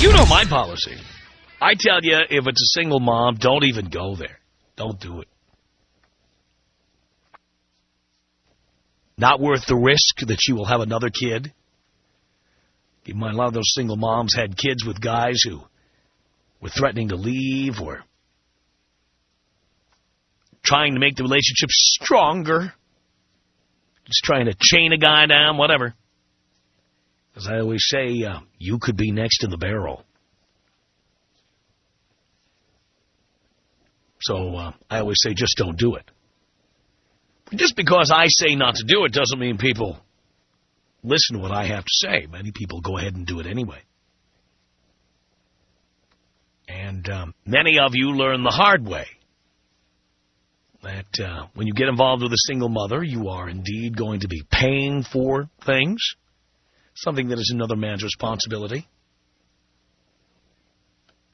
You know my policy. I tell you, if it's a single mom, don't even go there. Don't do it. Not worth the risk that she will have another kid. Keep in mind, a lot of those single moms had kids with guys who were threatening to leave or trying to make the relationship stronger. Just trying to chain a guy down, whatever. As I always say, you could be next in the barrel. So I always say, just don't do it. Just because I say not to do it doesn't mean people listen to what I have to say. Many people go ahead and do it anyway. And many of you learn the hard way that when you get involved with a single mother, you are indeed going to be paying for things, something that is another man's responsibility.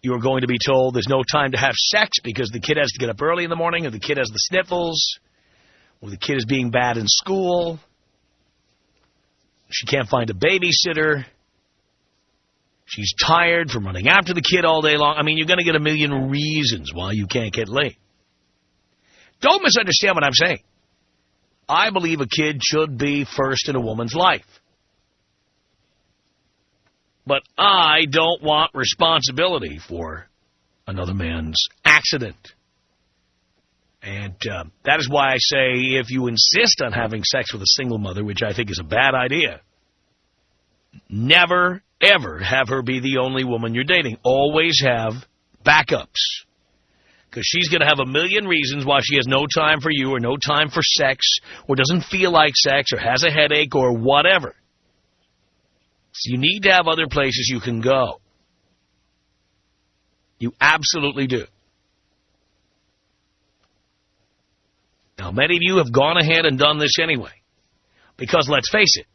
You are going to be told there's no time to have sex because the kid has to get up early in the morning, or the kid has the sniffles, or the kid is being bad in school. She can't find a babysitter. She's tired from running after the kid all day long. I mean, you're going to get a million reasons why you can't get laid. Don't misunderstand what I'm saying. I believe a kid should be first in a woman's life. But I don't want responsibility for another man's accident. And that is why I say if you insist on having sex with a single mother, which I think is a bad idea, never, ever have her be the only woman you're dating. Always have backups. Because she's going to have a million reasons why she has no time for you or no time for sex or doesn't feel like sex or has a headache or whatever. So you need to have other places you can go. You absolutely do. Now, many of you have gone ahead and done this anyway. Because, let's face it,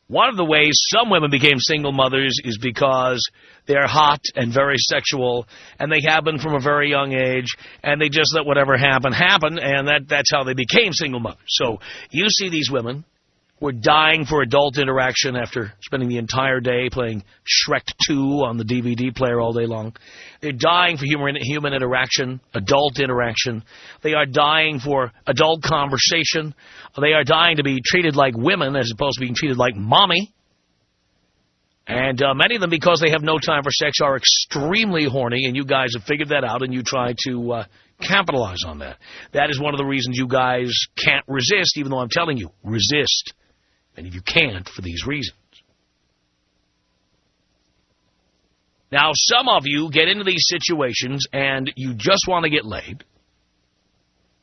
one of the ways some women became single mothers is because they're hot and very sexual, and they happen from a very young age, and they just let whatever happen, happen, and that's how they became single mothers. So you see these women who are dying for adult interaction after spending the entire day playing Shrek 2 on the DVD player all day long. They're dying for human interaction, adult interaction. They are dying for adult conversation. They are dying to be treated like women as opposed to being treated like mommy. And many of them, because they have no time for sex, are extremely horny, and you guys have figured that out, and you try to capitalize on that. That is one of the reasons you guys can't resist, even though I'm telling you, resist. And if you can't, for these reasons. Now, some of you get into these situations and you just want to get laid,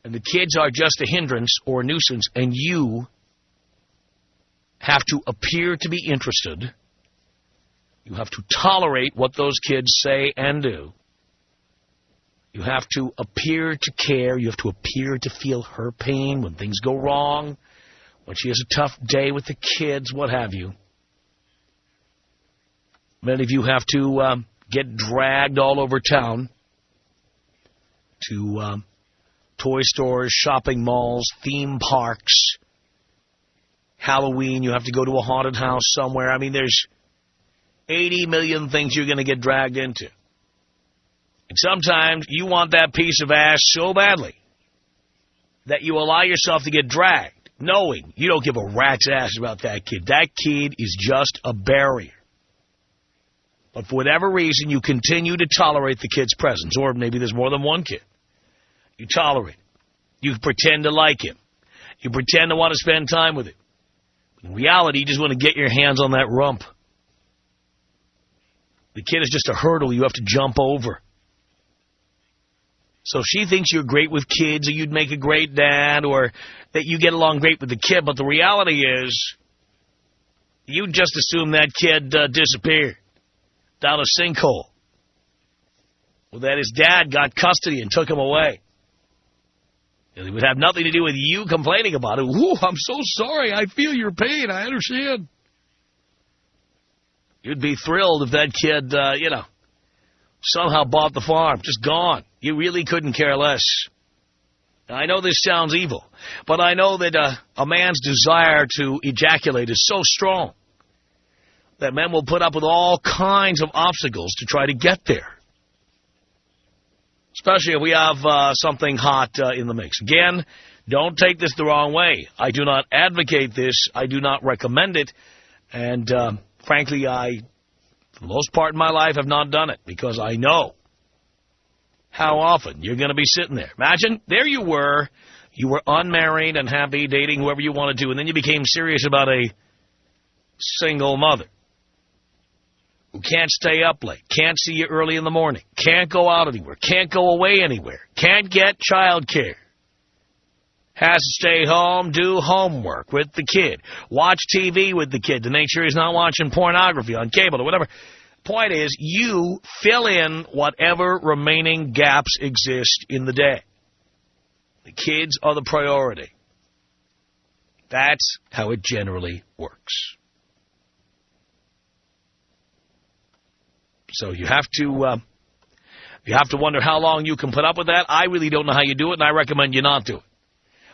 and the kids are just a hindrance or a nuisance, and you have to appear to be interested. You have to tolerate what those kids say and do. You have to appear to care. You have to appear to feel her pain when things go wrong, when she has a tough day with the kids, what have you. Many of you have to get dragged all over town to toy stores, shopping malls, theme parks. Halloween, you have to go to a haunted house somewhere. I mean, there's 80 million things you're going to get dragged into. And sometimes you want that piece of ass so badly that you allow yourself to get dragged, knowing you don't give a rat's ass about that kid. That kid is just a barrier. But for whatever reason, you continue to tolerate the kid's presence. Or maybe there's more than one kid. You tolerate it. You pretend to like him. You pretend to want to spend time with him. In reality, you just want to get your hands on that rump. The kid is just a hurdle you have to jump over. So she thinks you're great with kids, or you'd make a great dad, or that you get along great with the kid. But the reality is, you just assume that kid disappeared down a sinkhole, or that his dad got custody and took him away. It would have nothing to do with you complaining about it. Ooh, I'm so sorry. I feel your pain. I understand. You'd be thrilled if that kid, somehow bought the farm, just gone. You really couldn't care less. Now, I know this sounds evil, but I know that a man's desire to ejaculate is so strong that men will put up with all kinds of obstacles to try to get there. Especially if we have something hot in the mix. Again, don't take this the wrong way. I do not advocate this. I do not recommend it. And frankly, I, for the most part in my life, have not done it because I know how often you're going to be sitting there. Imagine, there you were unmarried and happy, dating whoever you wanted to, and then you became serious about a single mother who can't stay up late, can't see you early in the morning, can't go out anywhere, can't go away anywhere, can't get child care, has to stay home, do homework with the kid, watch TV with the kid to make sure he's not watching pornography on cable or whatever. Point is, you fill in whatever remaining gaps exist in the day. The kids are the priority. That's how it generally works. So you have to wonder how long you can put up with that. I really don't know how you do it, and I recommend you not do it.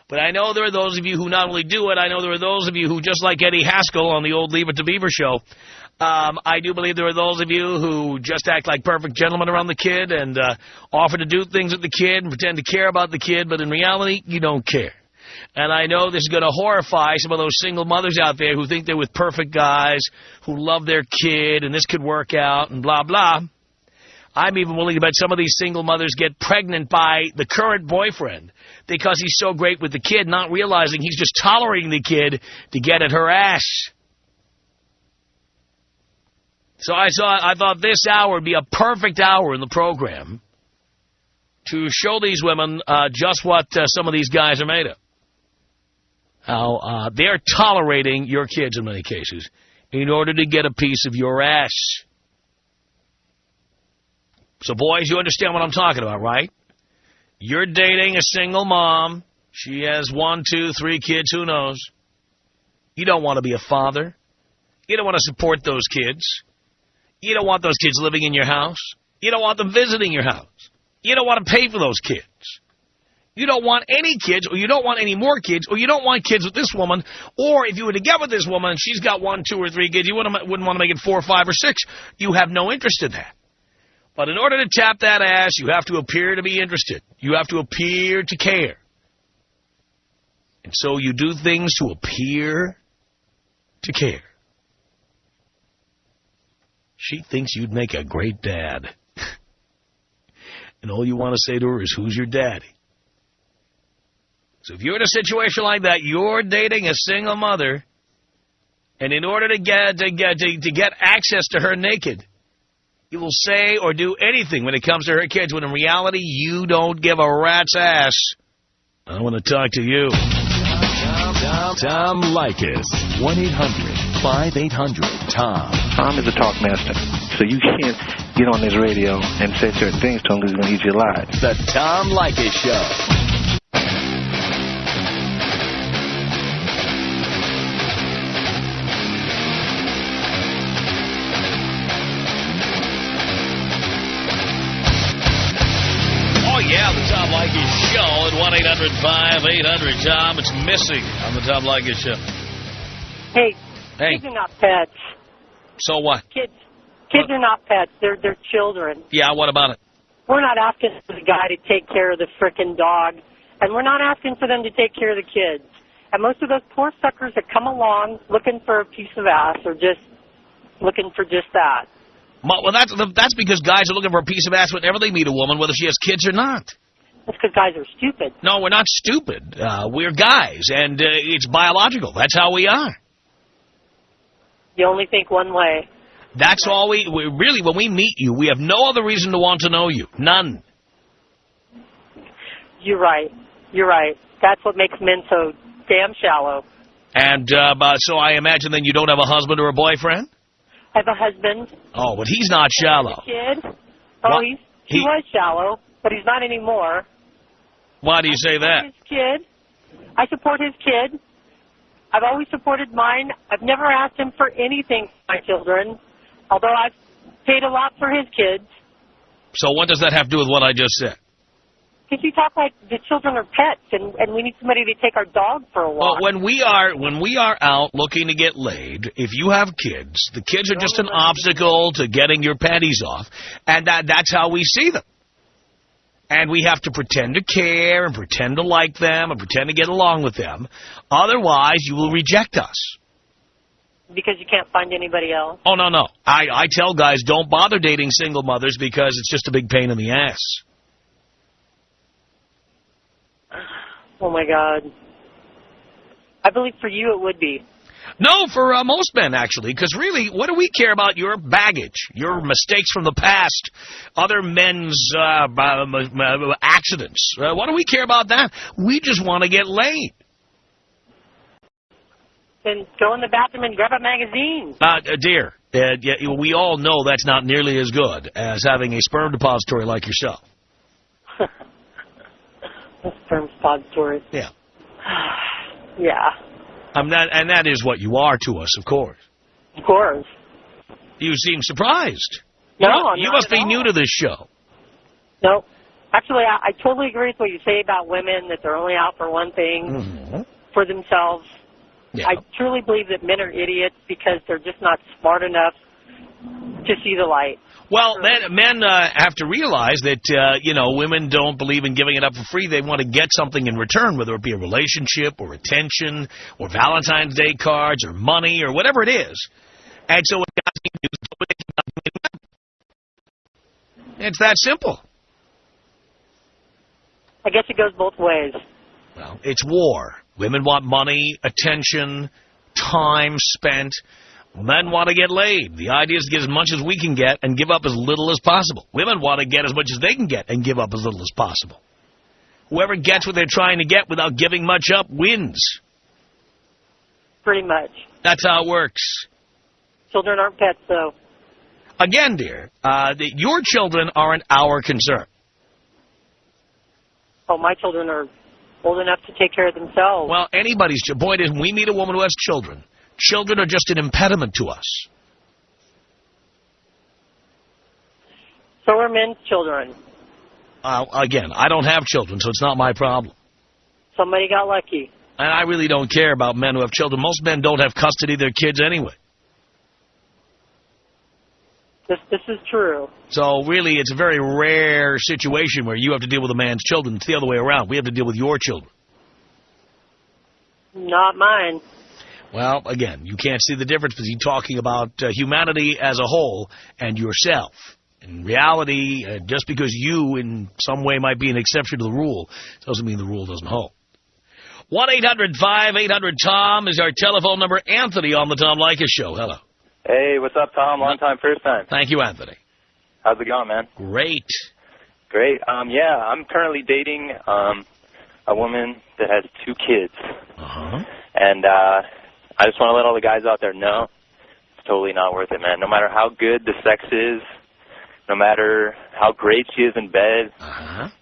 But I know there are those of you who not only do it, I know there are those of you who, just like Eddie Haskell on the old Leave It to Beaver show, I do believe there are those of you who just act like perfect gentlemen around the kid and offer to do things with the kid and pretend to care about the kid, but in reality, you don't care. And I know this is going to horrify some of those single mothers out there who think they're with perfect guys, who love their kid, and this could work out, and blah, blah. I'm even willing to bet some of these single mothers get pregnant by the current boyfriend because he's so great with the kid, not realizing he's just tolerating the kid to get at her ass. So I thought this hour would be a perfect hour in the program to show these women just what some of these guys are made of. How they're tolerating your kids in many cases in order to get a piece of your ass. So, boys, you understand what I'm talking about, right? You're dating a single mom. She has 1, 2, 3 kids, who knows? You don't want to be a father. You don't want to support those kids. You don't want those kids living in your house. You don't want them visiting your house. You don't want to pay for those kids. You don't want any kids, or you don't want any more kids, or you don't want kids with this woman, or if you were to get with this woman and she's got 1, 2, or 3 kids, you wouldn't want to make it 4, 5, or 6. You have no interest in that. But in order to tap that ass, you have to appear to be interested. You have to appear to care. And so you do things to appear to care. She thinks you'd make a great dad. And all you want to say to her is, who's your daddy? So if you're in a situation like that, you're dating a single mother, and in order to get access to her naked, you will say or do anything when it comes to her kids, when in reality, you don't give a rat's ass. I want to talk to you. Tom Leykis. 1-800-5800-TOM. Tom is a talk master, so you can't get on this radio and say certain things to him because he's going to eat you alive. The Tom Leykis Show. Yeah, the Tom Leykis Show at 1-800-5800-TOM. It's missing on the Tom Leykis Show. Hey, kids are not pets. So what? Kids are not pets. They're children. Yeah, what about it? We're not asking for the guy to take care of the frickin' dog, and we're not asking for them to take care of the kids. And most of those poor suckers that come along looking for a piece of ass are just looking for just that. Well, that's because guys are looking for a piece of ass whenever they meet a woman, whether she has kids or not. That's because guys are stupid. No, we're not stupid. We're guys, and it's biological. That's how we are. You only think one way. That's all we really, when we meet you, we have no other reason to want to know you. None. You're right. You're right. That's what makes men so damn shallow. And so I imagine then you don't have a husband or a boyfriend? I have a husband. Oh, but he's not shallow. A kid. Oh, he was shallow, but he's not anymore. Why do you say that? His kid. I support his kid. I've always supported mine. I've never asked him for anything for my children, although I've paid a lot for his kids. So what does that have to do with what I just said? Because you talk like the children are pets, and we need somebody to take our dog for a walk. Well, when we are out looking to get laid, if you have kids, the kids are just an obstacle to getting your panties off, and that's how we see them. And we have to pretend to care and pretend to like them and pretend to get along with them. Otherwise, you will reject us. Because you can't find anybody else? Oh, no. I tell guys, don't bother dating single mothers because it's just a big pain in the ass. Oh, my God. I believe for you it would be. No, for most men, actually, because really, what do we care about your baggage, your mistakes from the past, other men's accidents? What do we care about that? We just want to get laid. Then go in the bathroom and grab a magazine. Dear, we all know that's not nearly as good as having a sperm depository like yourself. A sperm depository. Yeah. Yeah. And that is what you are to us, of course. Of course. You seem surprised. No, you must be new to this show. No. Actually, I totally agree with what you say about women, that they're only out for one thing, for themselves. Yeah. I truly believe that men are idiots because they're just not smart enough to see the light. Well, men have to realize that, women don't believe in giving it up for free. They want to get something in return, whether it be a relationship or attention or Valentine's Day cards or money or whatever it is. And so what guys need to do is it's that simple. I guess it goes both ways. Well, it's war. Women want money, attention, time spent. Men want to get laid. The idea is to get as much as we can get and give up as little as possible. Women want to get as much as they can get and give up as little as possible. Whoever gets what they're trying to get without giving much up wins. Pretty much. That's how it works. Children aren't pets, though. Again, dear, your children aren't our concern. Oh, my children are old enough to take care of themselves. Well, anybody's point is, when we meet a woman who has children, children are just an impediment to us. So are men's children. Again, I don't have children, so it's not my problem. Somebody got lucky. And I really don't care about men who have children. Most men don't have custody of their kids anyway. This is true. So really, it's a very rare situation where you have to deal with a man's children. It's the other way around. We have to deal with your children. Not mine. Well, again, you can't see the difference between talking about humanity as a whole and yourself. In reality, just because you in some way might be an exception to the rule doesn't mean the rule doesn't hold. 1-800-5800-TOM is our telephone number. Anthony on the Tom Leykis Show. Hello. Hey, what's up, Tom? Long time, first time. Thank you, Anthony. How's it going, man? Great. Great. Yeah, I'm currently dating a woman that has 2 kids. And I just want to let all the guys out there know it's totally not worth it, man. No matter how good the sex is, no matter how great she is in bed,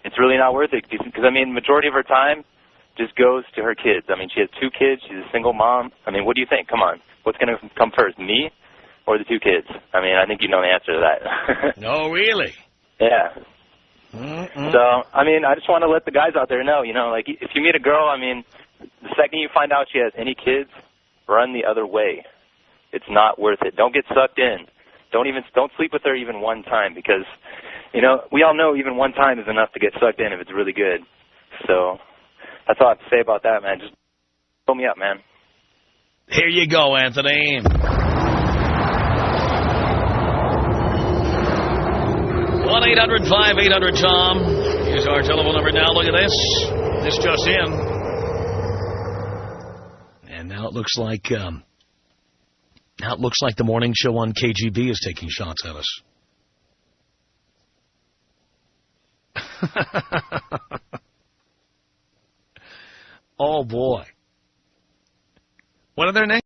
it's really not worth it. Because, I mean, majority of her time just goes to her kids. I mean, she has 2 kids. She's a single mom. I mean, what do you think? Come on. What's going to come first, me or the 2 kids? I mean, I think you know the answer to that. No, really? Yeah. So, I mean, I just want to let the guys out there know, like, if you meet a girl, I mean, the second you find out she has any kids, run the other way. It's not worth it. Don't get sucked in. Don't sleep with her even one time because, we all know even one time is enough to get sucked in if it's really good. So that's all I have to say about that, man. Just pull me up, man. Here you go, Anthony. 1-800-5800-TOM is our telephone number now. Look at this. This just in. And now it looks like the morning show on KGB is taking shots at us. Oh, boy. What are their names?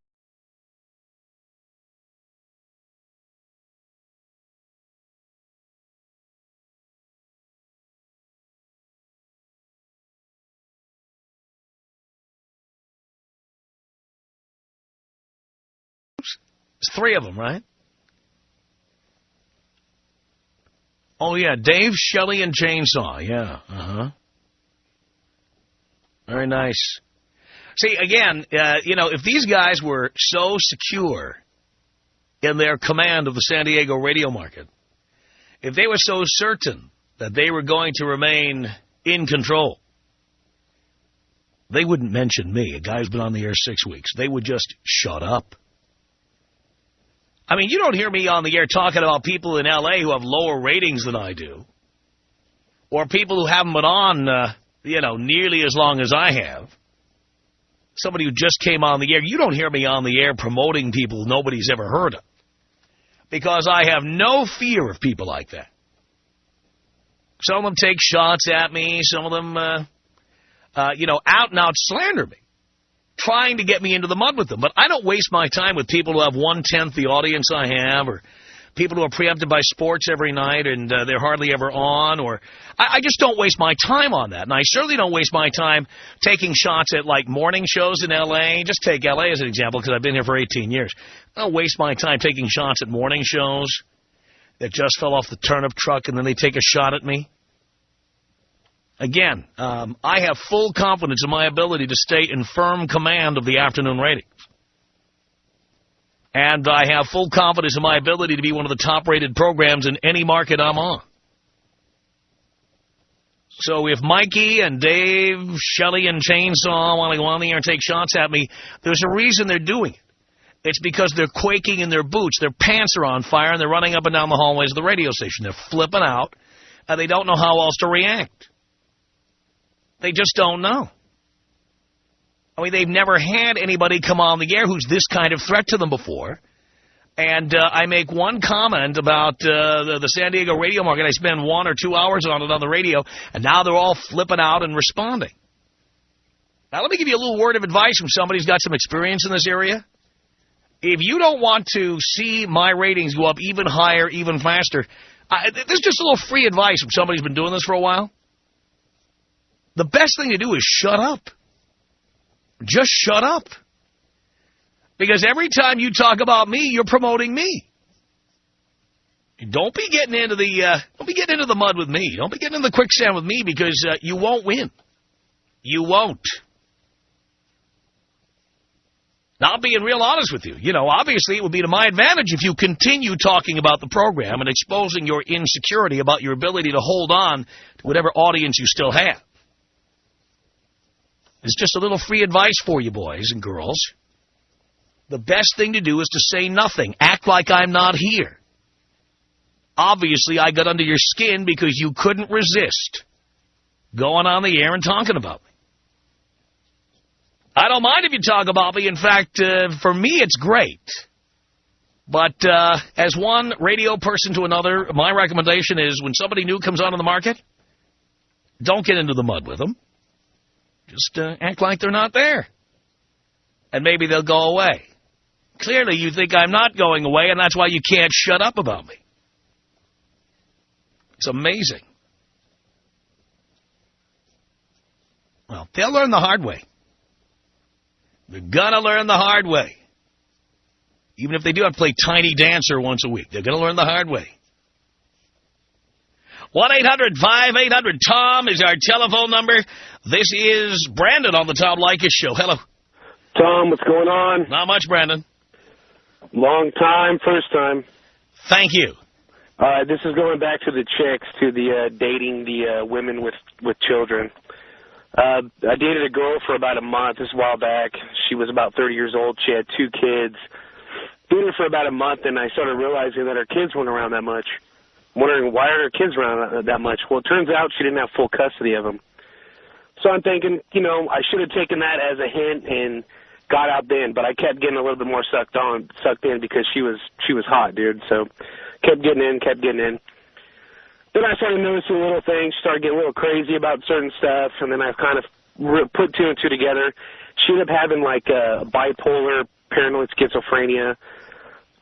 It's 3 of them, right? Oh, yeah, Dave, Shelley, and Chainsaw. Yeah, Very nice. See, again, if these guys were so secure in their command of the San Diego radio market, if they were so certain that they were going to remain in control, they wouldn't mention me, a guy who's been on the air 6 weeks. They would just shut up. I mean, you don't hear me on the air talking about people in L.A. who have lower ratings than I do, or people who haven't been on, nearly as long as I have. Somebody who just came on the air. You don't hear me on the air promoting people nobody's ever heard of, because I have no fear of people like that. Some of them take shots at me. Some of them, out and out slander me, trying to get me into the mud with them. But I don't waste my time with people who have 1/10 the audience I have, or people who are preempted by sports every night and they're hardly ever on. Or I just don't waste my time on that. And I certainly don't waste my time taking shots at, like, morning shows in L.A. Just take L.A. as an example, because I've been here for 18 years. I don't waste my time taking shots at morning shows that just fell off the turnip truck and then they take a shot at me. Again, I have full confidence in my ability to stay in firm command of the afternoon ratings. And I have full confidence in my ability to be one of the top-rated programs in any market I'm on. So if Mikey and Dave, Shelley, and Chainsaw want to go on the air and take shots at me, there's a reason they're doing it. It's because they're quaking in their boots. Their pants are on fire, and they're running up and down the hallways of the radio station. They're flipping out, and they don't know how else to react. They just don't know. I mean, they've never had anybody come on the air who's this kind of threat to them before. And I make one comment about the San Diego radio market. I spend 1 or 2 hours on it on the radio, and now they're all flipping out and responding. Now, let me give you a little word of advice from somebody who's got some experience in this area. If you don't want to see my ratings go up even higher, even faster, this is just a little free advice from somebody who's been doing this for a while. The best thing to do is shut up. Just shut up. Because every time you talk about me, you're promoting me. Don't be getting into the mud with me. Don't be getting in the quicksand with me, because you won't win. You won't. Now, I'm being real honest with you. Obviously it would be to my advantage if you continue talking about the program and exposing your insecurity about your ability to hold on to whatever audience you still have. It's just a little free advice for you, boys and girls. The best thing to do is to say nothing. Act like I'm not here. Obviously, I got under your skin because you couldn't resist going on the air and talking about me. I don't mind if you talk about me. In fact, for me, it's great. But as one radio person to another, my recommendation is when somebody new comes onto the market, don't get into the mud with them. Just act like they're not there. And maybe they'll go away. Clearly, you think I'm not going away, and that's why you can't shut up about me. It's amazing. Well, they'll learn the hard way. They're going to learn the hard way. Even if they do have to play Tiny Dancer once a week, they're going to learn the hard way. 1-800-5800-TOM is our telephone number. This is Brandon on the Tom Leykis Show. Hello. Tom, what's going on? Not much, Brandon. Long time, first time. Thank you. This is going back to the chicks, to the dating the women with children. I dated a girl for about a month. This is a while back. She was about 30 years old. She had 2 kids. Dated her for about a month, and I started realizing that her kids weren't around that much. Wondering why are her kids around that much. Well, it turns out she didn't have full custody of them. So I'm thinking, I should have taken that as a hint and got out then, but I kept getting a little bit more sucked in because she was hot, dude. So kept getting in. Then I started noticing little things. She started getting a little crazy about certain stuff, and then I kind of put 2 and 2 together. She ended up having like bipolar, paranoid schizophrenia.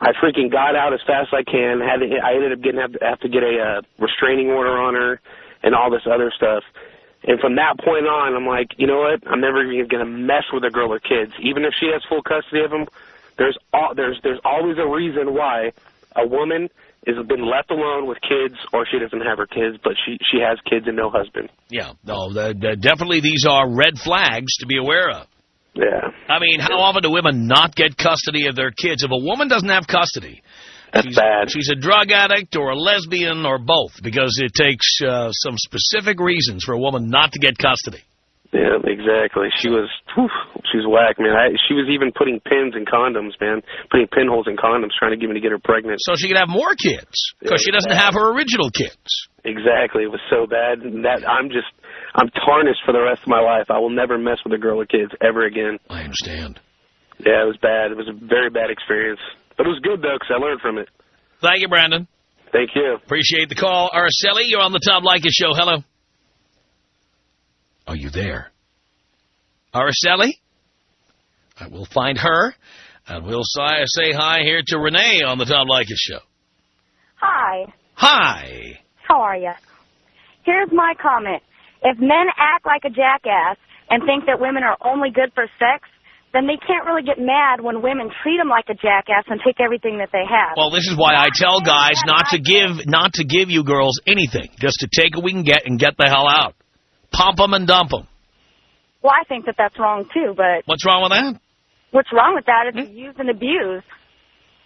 I freaking got out as fast as I can. I ended up have to get a restraining order on her and all this other stuff. And from that point on, I'm like, you know what? I'm never even going to mess with a girl with kids. Even if she has full custody of them, there's always a reason why a woman has been left alone with kids, or she doesn't have her kids, but she has kids and no husband. Yeah, no, definitely these are red flags to be aware of. Yeah. I mean, how often do women not get custody of their kids? If a woman doesn't have custody, That's bad. She's a drug addict or a lesbian or both, because it takes some specific reasons for a woman not to get custody. Yeah, exactly. She was whack, man. She was even putting pins in condoms, man. Putting pinholes in condoms, trying to get me to get her pregnant. So she could have more kids, because she doesn't have her original kids. Exactly. It was so bad that I'm tarnished for the rest of my life. I will never mess with a girl with kids ever again. I understand. Yeah, it was bad. It was a very bad experience. But it was good, though, because I learned from it. Thank you, Brandon. Thank you. Appreciate the call. Araceli, you're on the Tom Leykis Show. Hello. Are you there? Araceli? I will find her, and we'll say hi here to Renee on the Tom Leykis Show. Hi. Hi. How are you? Here's my comment. If men act like a jackass and think that women are only good for sex, then they can't really get mad when women treat them like a jackass and take everything that they have. Well, this is why I tell guys not to give you girls anything, just to take what we can get and get the hell out. Pump them and dump them. Well, I think that that's wrong, too, but... What's wrong with that? What's wrong with that is use and abuse.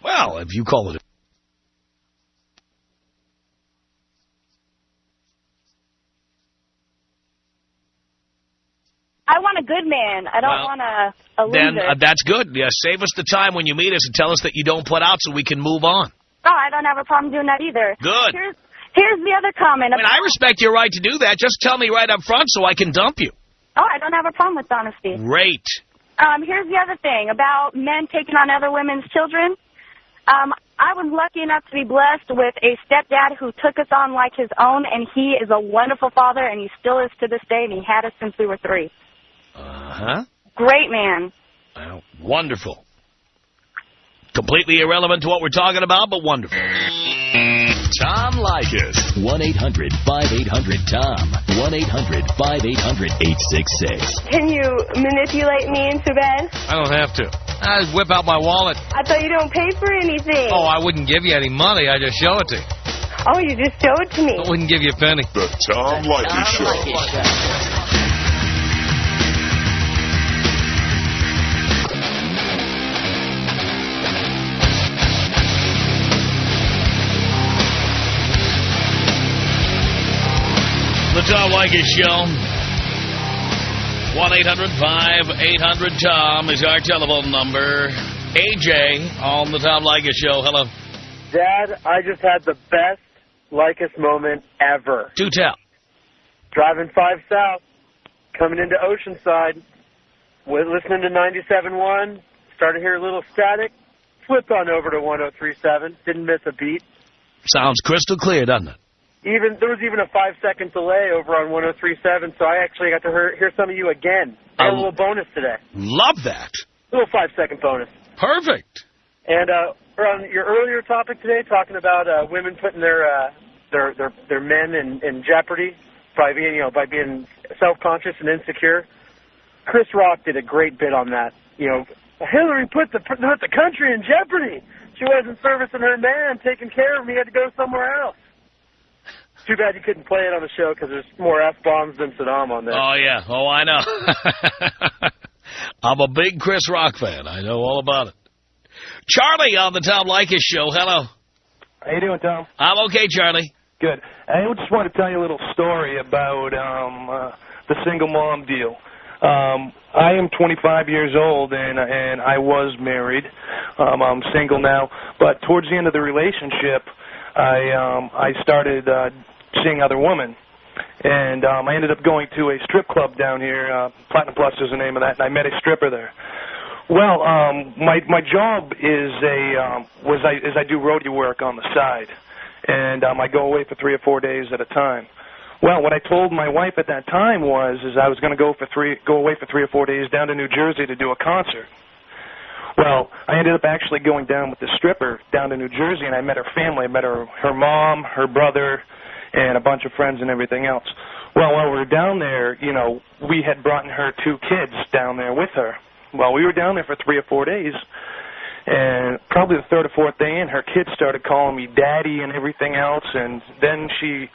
Well, if you call it... I want a good man. I don't want a loser. Then that's good. Yeah, save us the time when you meet us and tell us that you don't put out so we can move on. Oh, I don't have a problem doing that either. Good. Here's the other comment. I mean, I respect your right to do that. Just tell me right up front so I can dump you. Oh, I don't have a problem with honesty. Great. Here's the other thing about men taking on other women's children. I was lucky enough to be blessed with a stepdad who took us on like his own, and he is a wonderful father, and he still is to this day, and he had us since we were 3. Uh-huh. Great man. Well, wonderful. Completely irrelevant to what we're talking about, but wonderful. Tom Leykis. 1-800-5800-TOM. 1-800-5800-866. Can you manipulate me into bed? I don't have to. I just whip out my wallet. I thought you don't pay for anything. Oh, I wouldn't give you any money. I just show it to you. Oh, you just show it to me. I wouldn't give you a penny. The Tom Leykis Show. The Tom Leykis Show. 1-800-5800-TOM is our telephone number. AJ on the Tom Leykis Show. Hello. Dad, I just had the best Leykis moment ever. Do tell. Driving 5 South, coming into Oceanside, listening to 97.1, started to hear a little static, flipped on over to 103.7, didn't miss a beat. Sounds crystal clear, doesn't it? There was even a 5-second delay over on 103.7, so I actually got to hear some of you again. I got a little bonus today. Love that. A little 5-second bonus. Perfect. And on your earlier topic today, talking about women putting their men in jeopardy by being self-conscious and insecure. Chris Rock did a great bit on that. Hillary put the country in jeopardy. She wasn't servicing her man, taking care of him. He had to go somewhere else. Too bad you couldn't play it on the show because there's more F-bombs than Saddam on there. Oh, yeah. Oh, I know. I'm a big Chris Rock fan. I know all about it. Charlie on the Tom Leykis Show. Hello. How you doing, Tom? I'm okay, Charlie. Good. I just want to tell you a little story about the single mom deal. I am 25 years old, and I was married. I'm single now. But towards the end of the relationship, I started seeing other women. And I ended up going to a strip club down here. Platinum Plus is the name of that, and I met a stripper there. Well, my job is I do rodeo work on the side, and I go away for 3 or 4 days at a time. Well, what I told my wife at that time was I was going to go away for 3 or 4 days down to New Jersey to do a concert. Well, I ended up actually going down with the stripper down to New Jersey, and I met her family. I met her mom, her brother, and a bunch of friends and everything else. Well, while we were down there, we had brought her 2 kids down there with her. Well, we were down there for 3 or 4 days, And probably the third or fourth day in, her kids started calling me daddy and everything else. And then she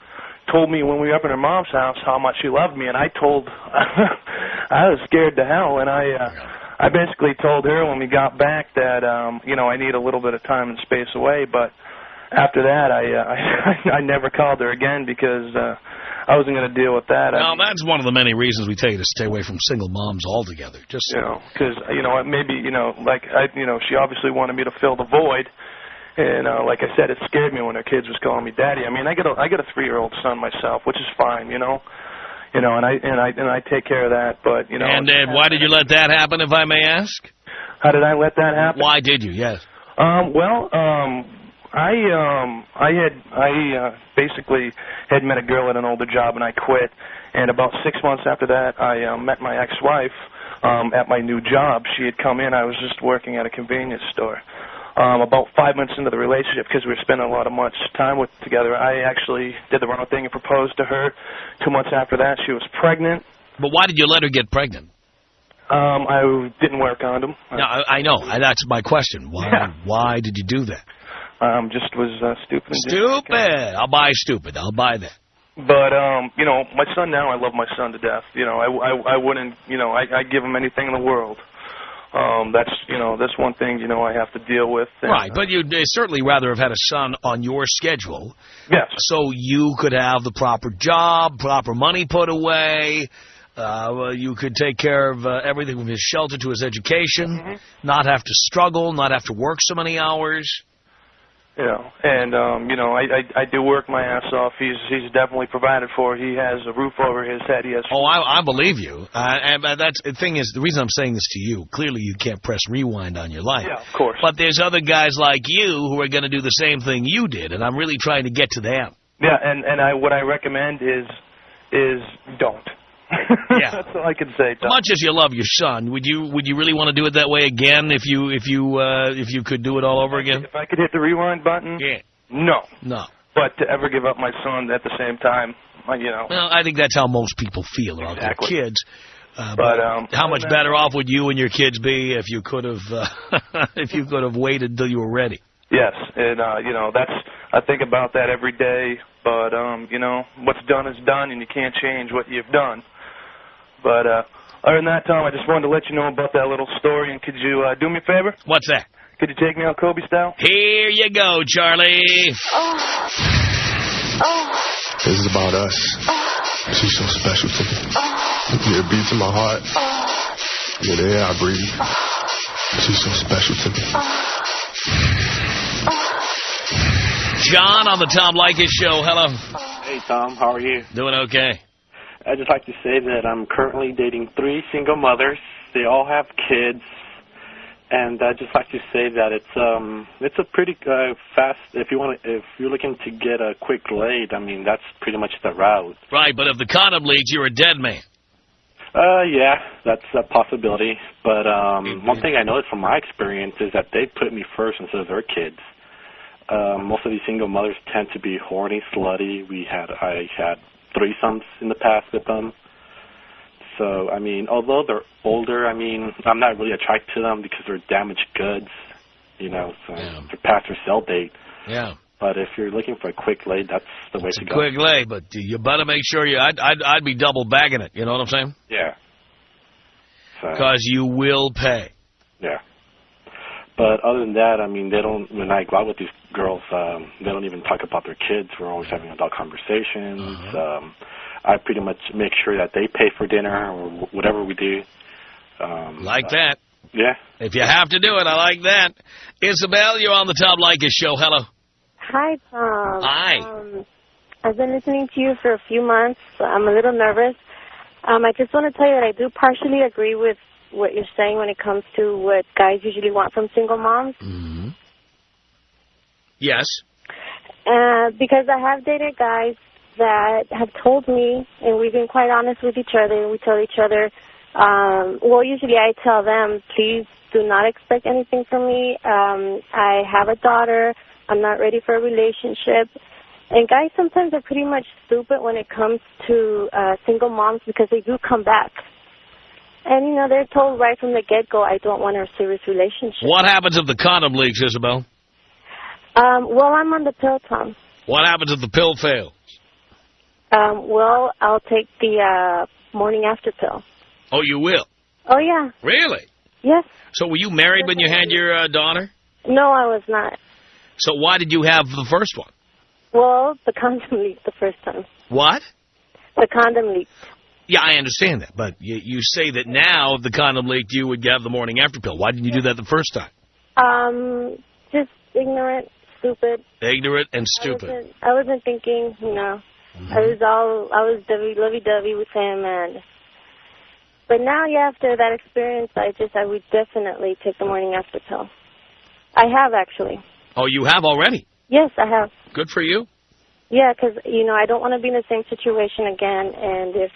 told me when we were up in her mom's house how much she loved me. And I told, I was scared to hell. And I basically told her when we got back that, you know, I need a little bit of time and space away. But after that, I never called her again because I wasn't going to deal with that. Well, that's one of the many reasons we tell you to stay away from single moms altogether. Just you know, because maybe like she obviously wanted me to fill the void, and like I said, it scared me when her kids was calling me daddy. I mean, I got a 3-year-old son myself, which is fine, and I take care of that. But and why did you let that happen, if I may ask? How did I let that happen? Why did you? Yes. I basically had met a girl at an older job, and I quit. And about 6 months after that, I met my ex-wife at my new job. She had come in. I was just working at a convenience store. About 5 months into the relationship, because we were spending a lot of much time together, I actually did the wrong thing and proposed to her. 2 months after that, she was pregnant. But why did you let her get pregnant? I didn't wear a condom. No, I know. That's my question. Why did you do that? Just was stupid. Stupid. I'll buy stupid. I'll buy that. But my son now, I love my son to death. I wouldn't. I give him anything in the world. That's one thing I have to deal with. And, right, but you'd certainly rather have had a son on your schedule. Yes. So you could have the proper job, proper money put away. You could take care of everything from his shelter to his education, not have to struggle, not have to work so many hours. And I do work my ass off. He's definitely provided for. He has a roof over his head. He has. Oh, I believe you. And that's the thing is, the reason I'm saying this to you, clearly you can't press rewind on your life. Yeah, of course. But there's other guys like you who are going to do the same thing you did, and I'm really trying to get to them. Yeah, and what I recommend is don't. Yeah, that's all I can say. As much as you love your son, would you really want to do it that way again if you could do it all over again? If I could hit the rewind button? Yeah. No. But to ever give up my son at the same time, Well, I think that's how most people feel about their kids. But how much better off would you and your kids be if you could have waited until you were ready? Yes, and I think about that every day. But what's done is done, and you can't change what you've done. But other than that, Tom, I just wanted to let you know about that little story. And could you do me a favor? What's that? Could you take me out Kobe style? Here you go, Charlie. This is about us. She's so special to me. Yeah, it beats in my heart. Yeah, the air I breathe. She's so special to me. John on the Tom Leykis Show. Hello. Hey, Tom. How are you? Doing okay. I'd just like to say that I'm currently dating 3 single mothers. They all have kids. And I'd just like to say that it's a pretty fast. If you're looking to get a quick laid, I mean that's pretty much the route. Right, but if the condom leaks, you're a dead man. Yeah, that's a possibility. But one thing I noticed from my experience is that they put me first instead of their kids. Most of these single mothers tend to be horny, slutty. I had threesomes in the past with them. So, I mean, although they're older, I mean, I'm not really attracted to them because they're damaged goods, so they're past their sell date. Yeah. But if you're looking for a quick lay, that's the way to go. Quick lay, but you better make sure I'd be double bagging it, you know what I'm saying? Yeah. Because you will pay. Yeah. But other than that, I mean, when I go out with these girls, they don't even talk about their kids. We're always having adult conversations. I pretty much make sure that they pay for dinner or whatever we do. Like that. Yeah. If you have to do it, I like that. Isabel, you're on the Tom Leykis Show. Hello. Hi, Tom. Hi. I've been listening to you for a few months. I'm a little nervous. I just want to tell you that I do partially agree with what you're saying when it comes to what guys usually want from single moms. Mm-hmm. Yes. Because I have dated guys that have told me, and we've been quite honest with each other, and we tell each other, usually I tell them, please do not expect anything from me. I have a daughter. I'm not ready for a relationship. And guys sometimes are pretty much stupid when it comes to single moms because they do come back. And, you know, they're told right from the get-go, I don't want a serious relationship. What happens if the condom leaks, Isabel? Well, I'm on the pill, Tom. What happens if the pill fails? Well, I'll take the morning after pill. Oh, you will? Oh, yeah. Really? Yes. So were you married when you had your daughter? No, I was not. So why did you have the first one? Well, the condom leaked the first time. What? The condom leaked. Yeah, I understand that, but you say that now if the condom leaked, you would have the morning after pill. Why didn't you do that the first time? Just ignorant, stupid. Ignorant and stupid. I wasn't thinking, you know. I was lovey-dovey with him, and but now, yeah, after that experience, I would definitely take the morning after pill. I have, actually. Oh, you have already? Yes, I have. Good for you. Yeah, because, you know, I don't want to be in the same situation again, and if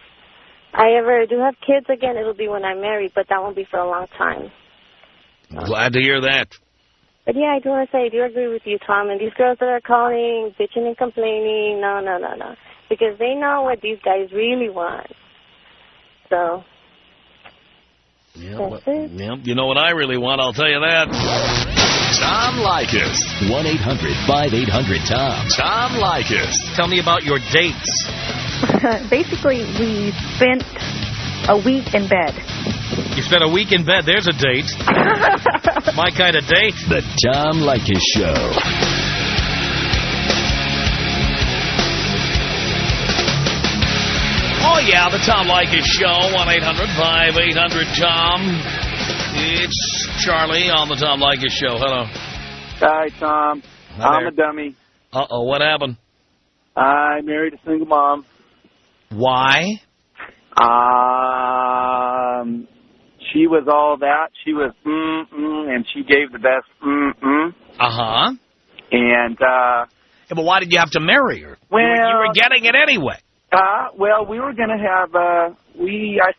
I ever do have kids again, it'll be when I'm married, but that won't be for a long time. Glad to hear that. But, yeah, I do want to say, I do agree with you, Tom, and these girls that are calling, bitching and complaining, no. Because they know what these guys really want. So, yeah, you know what I really want, I'll tell you that. Tom Leykis. 1-800-5800-TOM. Tom Leykis. Tell me about your dates. Basically, we spent a week in bed. You spent a week in bed. There's a date. My kind of date. The Tom Leykis Show. Oh, yeah, the Tom Leykis Show, 1-800-5800-TOM. It's Charlie on the Tom Leykis Show. Hello. Hi, Tom. Hi I'm a dummy. Uh-oh, what happened? I married a single mom. Why? She was all that. She was and she gave the best Uh-huh. And, yeah, but why did you have to marry her? Well, you were getting it anyway. Well, we were going to have, I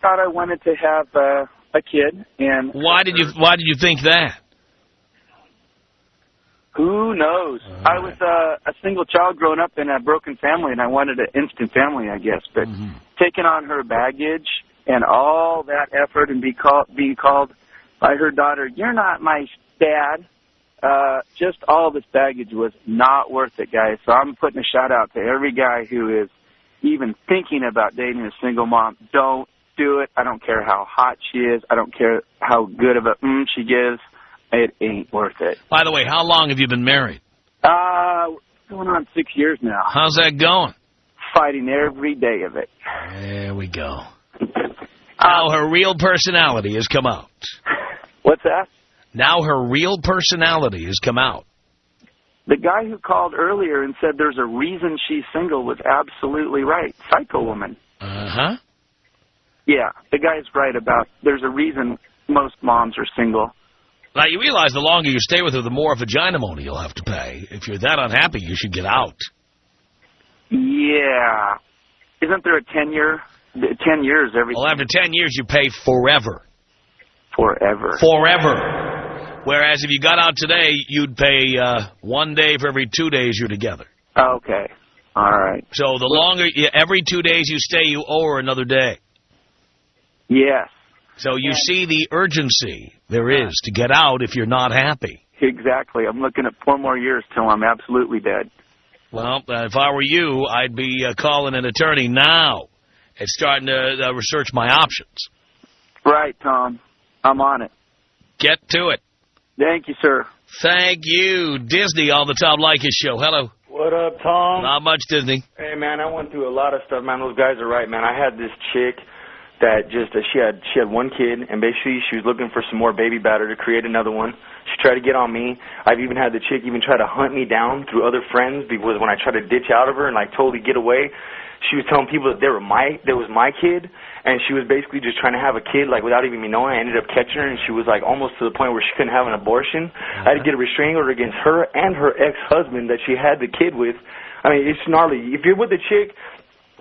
thought I wanted to have, a kid, and... Why did you think that? Who knows? Right. I was a single child growing up in a broken family, and I wanted an instant family, I guess. But taking on her baggage and all that effort and being called by her daughter, you're not my dad, just all this baggage was not worth it, guys. So I'm putting a shout out to every guy who is even thinking about dating a single mom. Don't do it. I don't care how hot she is. I don't care how good of a she gives. It ain't worth it. By the way, how long have you been married? Going on 6 years now. How's that going? Fighting every day of it. There we go. Now her real personality has come out. What's that? Now her real personality has come out. The guy who called earlier and said there's a reason she's single was absolutely right. Psycho woman. Uh-huh. Yeah, the guy's right about there's a reason most moms are single. Now, you realize the longer you stay with her, the more vagina money you'll have to pay. If you're that unhappy, you should get out. Yeah. Isn't there a 10-year? 10 years, everything. Well, after 10 years, you pay forever. Forever. Forever. Whereas if you got out today, you'd pay 1 day for every 2 days you're together. Okay. All right. So the longer, every 2 days you stay, you owe her another day. Yes. So you see the urgency there is to get out if you're not happy. Exactly. I'm looking at 4 more years till I'm absolutely dead. Well, if I were you, I'd be calling an attorney now and starting to research my options. Right, Tom. I'm on it. Get to it. Thank you, sir. Thank you. Disney on the Tom Leykis Show. Hello. What up, Tom? Not much, Disney. Hey, man, I went through a lot of stuff, man. Those guys are right, man. I had this chick that just she had 1 kid, and basically she was looking for some more baby batter to create another one. She tried to get on me. I've even had the chick even try to hunt me down through other friends because when I tried to ditch out of her and like totally get away, she was telling people that that was my kid, and she was basically just trying to have a kid like without even me knowing. I ended up catching her, and she was like almost to the point where she couldn't have an abortion. I had to get a restraining order against her and her ex-husband that she had the kid with. I mean, it's gnarly. If you're with a chick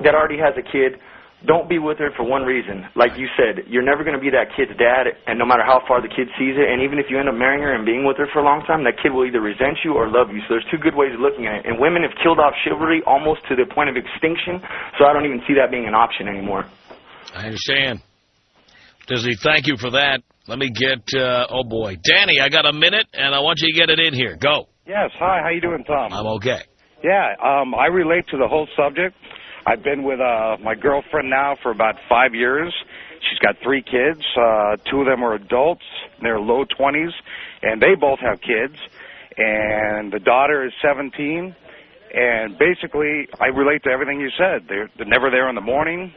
that already has a kid, don't be with her for one reason. Like you said, you're never going to be that kid's dad, and no matter how far the kid sees it, and even if you end up marrying her and being with her for a long time, that kid will either resent you or love you. So there's 2 good ways of looking at it. And women have killed off chivalry almost to the point of extinction, so I don't even see that being an option anymore. I understand. Dizzy, thank you for that. Let me get, oh boy. Danny, I got a minute, and I want you to get it in here. Go. Yes, hi, how you doing, Tom? I'm okay. Yeah, I relate to the whole subject. I've been with my girlfriend now for about 5 years. She's got 3 kids. 2 of them are adults. They're low 20s, and they both have kids. And the daughter is 17. And basically, I relate to everything you said. They're never there in the morning.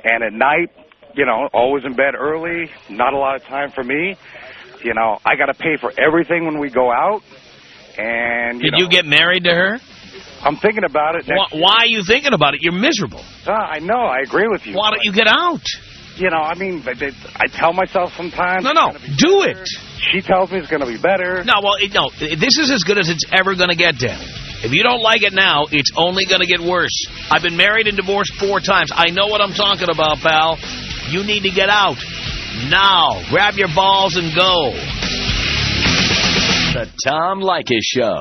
And at night, you know, always in bed early, not a lot of time for me. You know, I got to pay for everything when we go out. And Did you get married to her? I'm thinking about it. Why are you thinking about it? You're miserable. I know. I agree with you. Why don't you get out? You know, I mean, I tell myself sometimes. No, do it. She tells me it's going to be better. No, well, no. This is as good as it's ever going to get, Danny. If you don't like it now, it's only going to get worse. I've been married and divorced 4 times. I know what I'm talking about, pal. You need to get out. Now. Grab your balls and go. The Tom Leykis Show.